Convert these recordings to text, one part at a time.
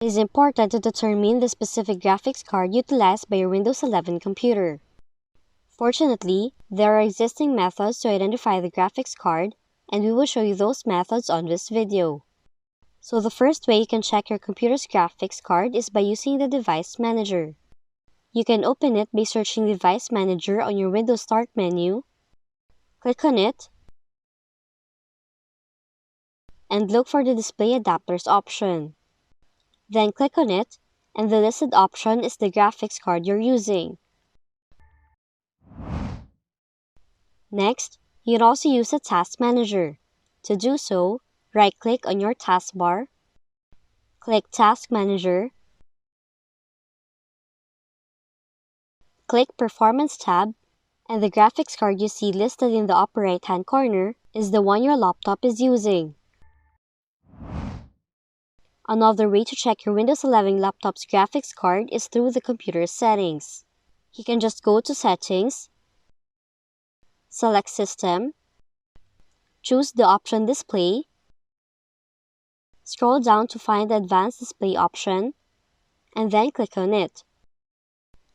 It is important to determine the specific graphics card utilized by your Windows 11 computer. Fortunately, there are existing methods to identify the graphics card, and we will show you those methods on this video. So the first way you can check your computer's graphics card is by using the Device Manager. You can open it by searching Device Manager on your Windows Start menu, click on it, and look for the Display Adapters option. Then click on it, and the listed option is the graphics card you're using. Next, you can also use the Task Manager. To do so, right-click on your taskbar, click Task Manager, click Performance tab, and the graphics card you see listed in the upper right-hand corner is the one your laptop is using. Another way to check your Windows 11 laptop's graphics card is through the computer settings. You can just go to Settings, select System, choose the option Display, scroll down to find the Advanced Display option, and then click on it.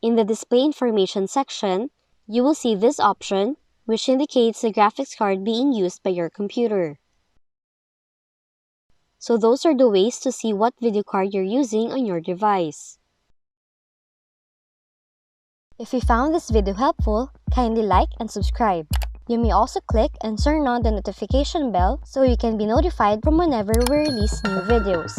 In the Display Information section, you will see this option, which indicates the graphics card being used by your computer. So those are the ways to see what video card you're using on your device. If you found this video helpful, kindly like and subscribe. You may also click and turn on the notification bell so you can be notified from whenever we release new videos.